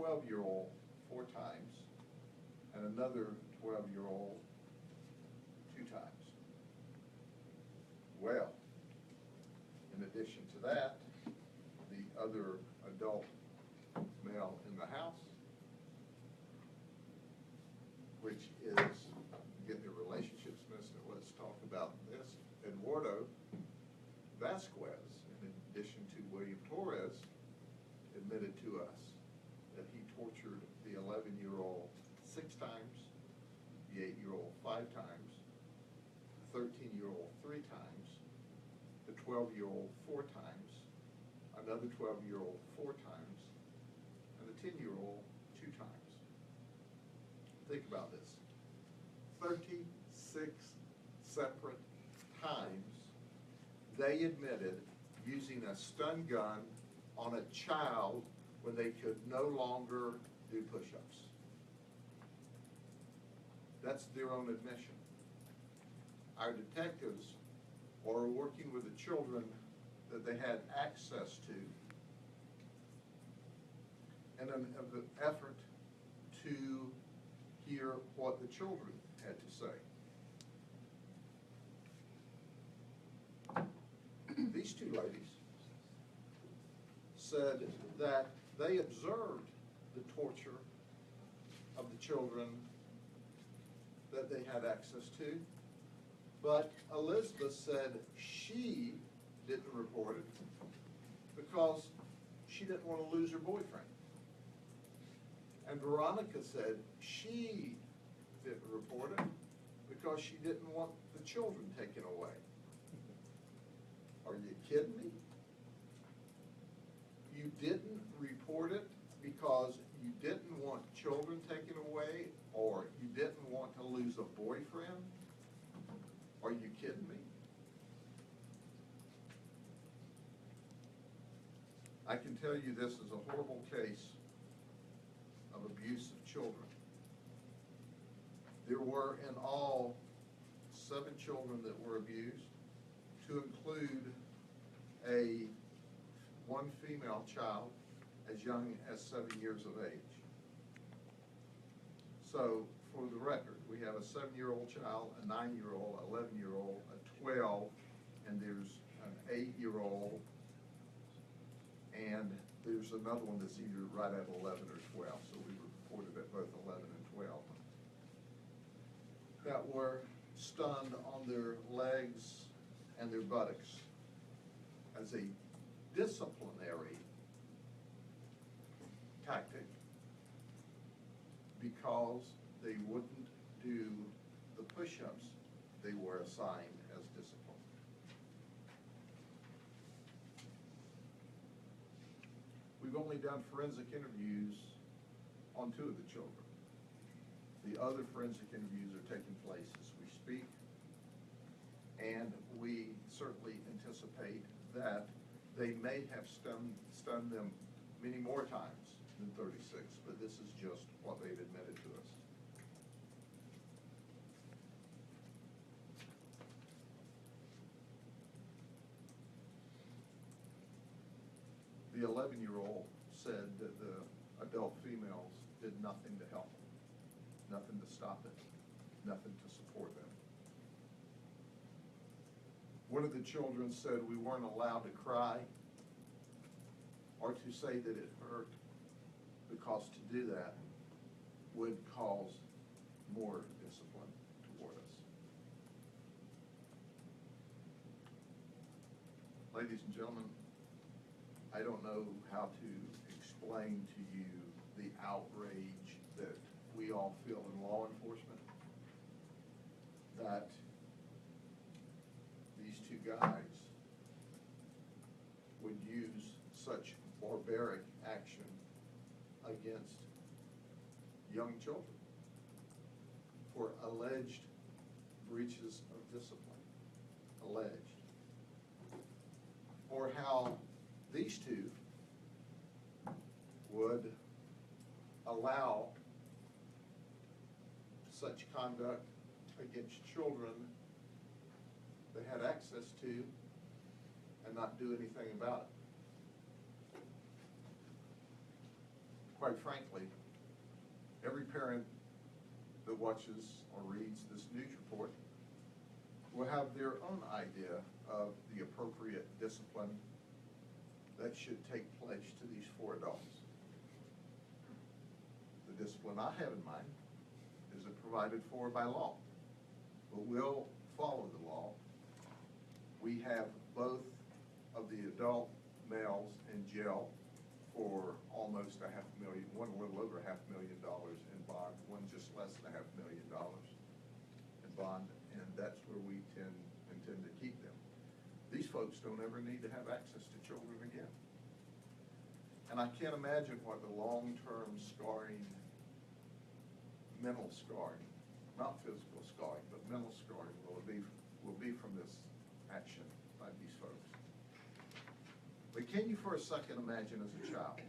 12-year-old 4 times and another 12-year-old 2 times. Well, in addition to that, the other adult male in the house, which is, again, the relationships minister, let's talk about this. Eduardo Vasquez, in addition to William Torres, admitted to us that he tortured the 11-year-old 6 times, the 8-year-old 5 times, the 13-year-old 3 times, the 12-year-old 4 times, another 12-year-old 4 times, and the 10-year-old 2 times. Think about this. 36 separate times they admitted using a stun gun on a child when they could no longer do push-ups. That's their own admission. Our detectives are working with the children that they had access to in an effort to hear what the children had to say. These 2 ladies said that they observed the torture of the children that they had access to, but Elizabeth said she didn't report it because she didn't want to lose her boyfriend. And Veronica said she didn't report it because she didn't want the children taken away. Are you kidding me? You didn't report it because you didn't want children taken away, or you didn't want to lose a boyfriend? Are you kidding me? I can tell you this is a horrible case of abuse of children. There were in all 7 children that were abused, to include one female child as young as 7 years of age. So, for the record, we have a 7-year-old child, a 9-year-old, 11-year-old, a 12, and there's an 8-year-old, and there's another one that's either right at 11 or 12, so we reported at both 11 and 12, that were stunned on their legs and their buttocks as a disciplinary tactic because they wouldn't do the push-ups they were assigned as discipline. We've only done forensic interviews on 2 of the children. The other forensic interviews are taking place as we speak, and we certainly anticipate that they may have stunned them many more times than 36, but this is just what they've admitted to us. The 11-year-old said that the adult females did nothing to help them, nothing to stop it, nothing to support them. One of the children said we weren't allowed to cry or to say that it hurt because to do that would cause more discipline toward us. Ladies and gentlemen, I don't know how to explain to you the outrage that we all feel in law enforcement that these 2 guys would use such barbaric action against young children for alleged breaches of discipline, alleged. Or how these 2 would allow such conduct against children they had access to and not do anything about it. quite frankly, every parent that watches or reads this news report will have their own idea of the appropriate discipline that should take place to these 4 adults. The discipline I have in mind is provided for by law, but we'll follow the law. We have both of the adult males in jail for almost $500,000, one a little over $500,000 in bond, one just less than $500,000 in bond, and that's where we intend to keep them. These folks don't ever need to have access to children again. And I can't imagine what the long-term scarring, mental scarring, not physical scarring, but mental scarring will be from this action by these folks. But can you for a second imagine as a child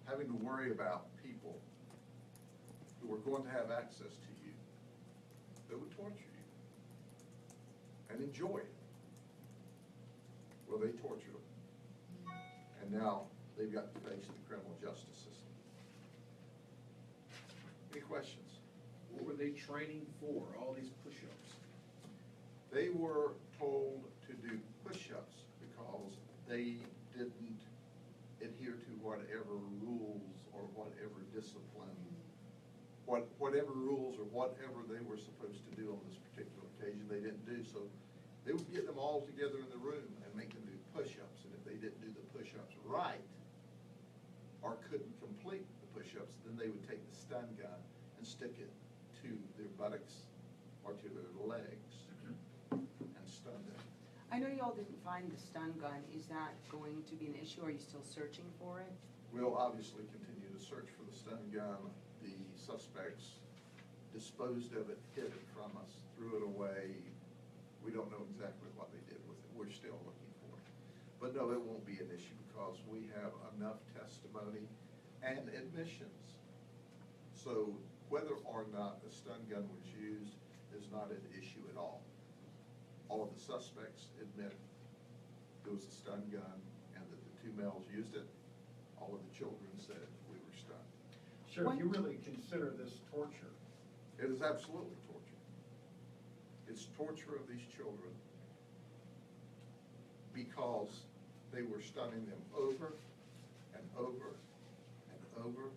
having to worry about people who are going to have access to you that would torture you and enjoy it? Well, they tortured them. And now they've got to face the criminal justice system. Any questions? What were they training for, all these push-ups? They were told to do push-ups because they didn't adhere to whatever rules or whatever discipline, whatever rules or whatever they were supposed to do on this particular occasion, they didn't do. So they would get them all together in the room and make them do push-ups. And if they didn't do the push-ups right or couldn't complete the push-ups, then they would take the stun gun and stick it to their buttocks or to their legs and stun them. I know you all didn't find the stun gun. Is that going to be an issue? Are you still searching for it? We'll obviously continue to search for the stun gun. The suspects disposed of it, hid it from us, threw it away. We don't know exactly what they did with it. We're still looking for it. But no, it won't be an issue because we have enough testimony and admissions. So whether or not the stun gun was used is not an issue at all. All of the suspects admit it was a stun gun and that the 2 males used it. All of the children said we were stunned. Sheriff, you really consider this torture? It is absolutely torture. It's torture of these children because they were stunning them over and over and over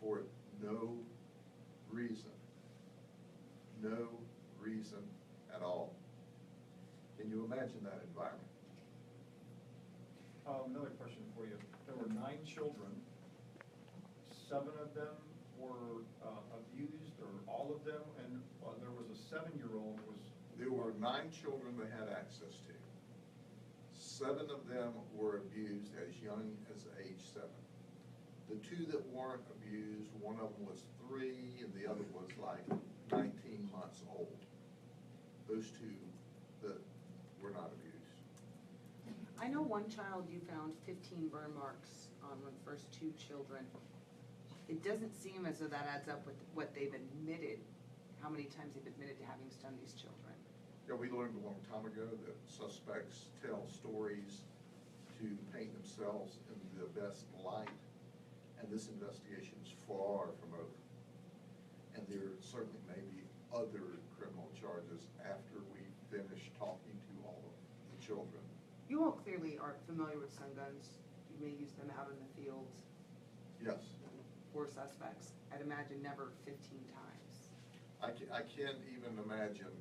for no reason. No reason at all. Can you imagine that environment? Another question for you. There were 9 children. 7 of them were abused, or all of them, and there was a 7-year-old was... There were 9 children they had access to. 7 of them were abused as young as age 7. The 2 that weren't abused, one of them was 3 and the other was like 19 months old. Those 2 that were not abused. I know one child you found 15 burn marks on the first 2 children. It doesn't seem as though that adds up with what they've admitted, how many times they've admitted to having stunned these children. Yeah, we learned a long time ago that suspects tell stories to paint themselves in the best light, and this investigation is far from over. And there certainly may be other criminal charges after we finish talking to all of the children. You all clearly are familiar with stun guns. You may use them out in the fields. Yes. For suspects. I'd imagine never 15 times. I can't even imagine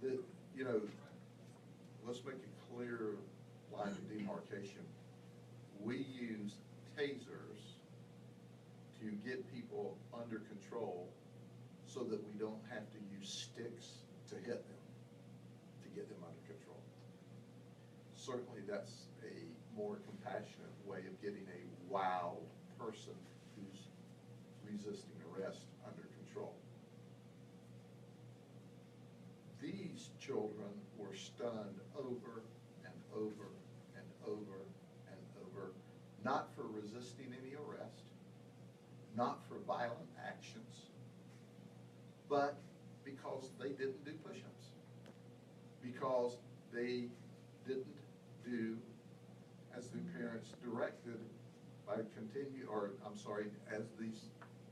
that, you know, let's make a clear line of demarcation. We use tasers to get people under control so that we don't have to use sticks to hit them, to get them under control. Certainly that's a more compassionate way of getting a wild person who's resisting arrest under control. These children were stunned over and over and over and over, not for resisting any arrest, not for violent actions, but because they didn't do push-ups, because they didn't do as the parent it's directed by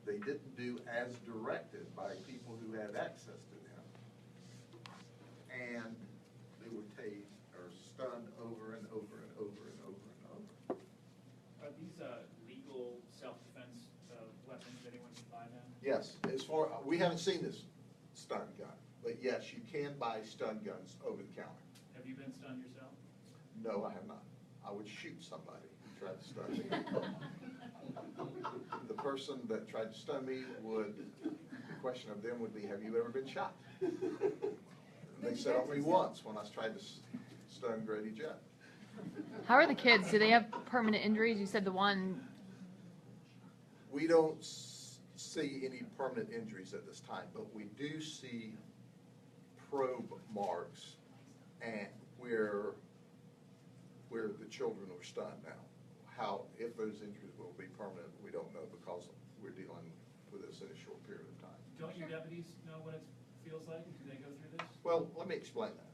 they didn't do as directed by people who had access to them. And they were tased or stunned over and over and over and over and over. Are these legal self-defense weapons anyone can buy now? Yes, we haven't seen this stun gun, but yes, you can buy stun guns over the counter. Have you been stunned yourself? No, I have not. I would shoot somebody who tried to stun me. The person that tried to stun me the question of them would be, have you ever been shot? And they said only once when I tried to stun Grady Judd. How are the kids? Do they have permanent injuries? You said the one. We don't see any permanent injuries at this time, but we do see probe marks and where the children were stunned now. If those injuries will be permanent, we don't know because we're dealing with this in a short period of time. Don't your deputies know what it feels like? Do they go through this? Well, let me explain that.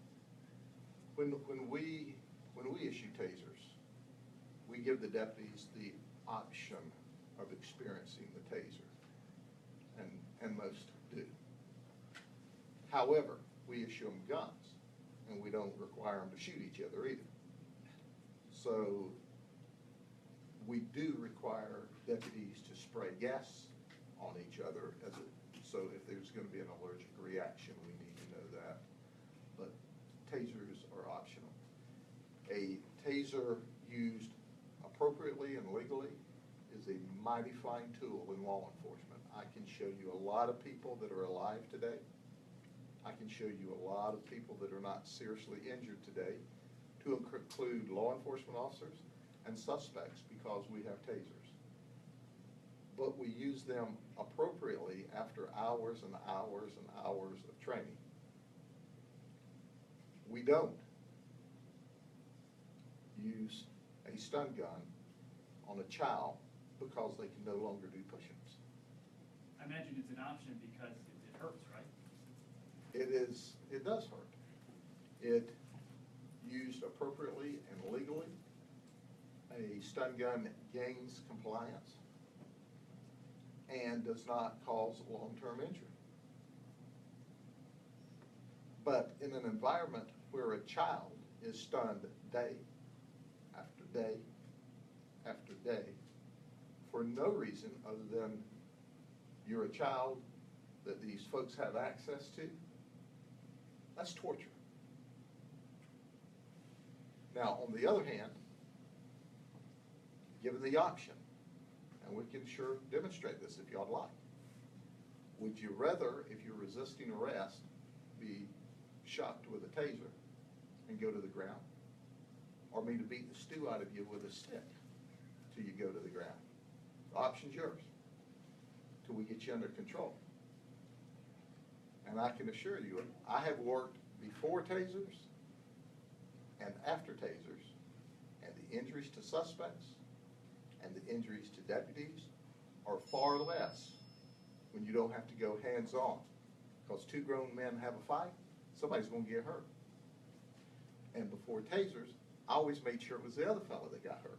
When we issue tasers, we give the deputies the option of experiencing the taser, and most do. However, we issue them guns, and we don't require them to shoot each other either. So we do require deputies to spray gas on each other so if there's going to be an allergic reaction, we need to know that. But tasers are optional. A taser used appropriately and legally is a mighty fine tool in law enforcement. I can show you a lot of people that are alive today. I can show you a lot of people that are not seriously injured today, to include law enforcement officers and suspects, because we have tasers. But we use them appropriately after hours and hours and hours of training. We don't use a stun gun on a child because they can no longer do push-ups. I imagine it's an option because it hurts, right? It does hurt. It used appropriately and legally, a stun gun gains compliance and does not cause long-term injury. But in an environment where a child is stunned day after day after day for no reason other than you're a child that these folks have access to, that's torture. Now, on the other hand, given the option, and we can sure demonstrate this if y'all like, would you rather, if you're resisting arrest, be shot with a taser and go to the ground, or me to beat the stew out of you with a stick till you go to the ground? The option's yours, till we get you under control. And I can assure you, I have worked before tasers and after tasers, and the injuries to suspects and the injuries to deputies are far less when you don't have to go hands-on. Because two grown men have a fight, somebody's going to get hurt. And before tasers, I always made sure it was the other fellow that got hurt.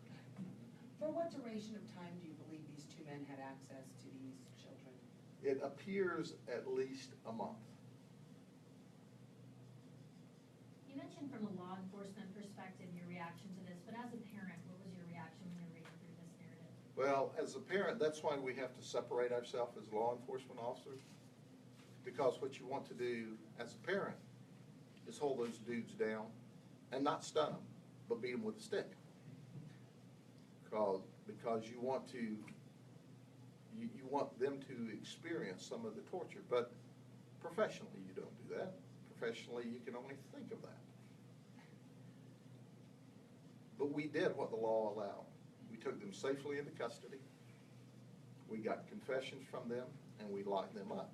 For what duration of time do you believe these two men had access to these children? It appears at least a month. You mentioned from a law enforcement perspective your reaction to this, but as a parent, what was your reaction when you're reading through this narrative? Well, as a parent, that's why we have to separate ourselves as law enforcement officers. Because what you want to do as a parent is hold those dudes down and not stun them, but beat them with a stick. Because you want them to experience some of the torture, but professionally you don't do that. Professionally, you can only think of that. But we did what the law allowed. We took them safely into custody. We got confessions from them, and we locked them up.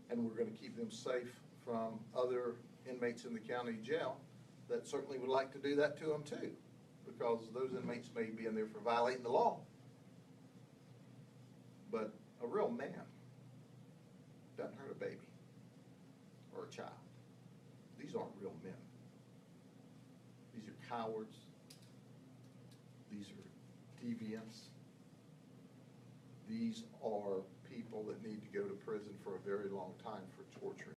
And we're going to keep them safe from other inmates in the county jail that certainly would like to do that to them too, because those inmates may be in there for violating the law. But a real man doesn't hurt a baby or a child. These aren't real men. These are cowards. deviants. These are people that need to go to prison for a very long time for torturing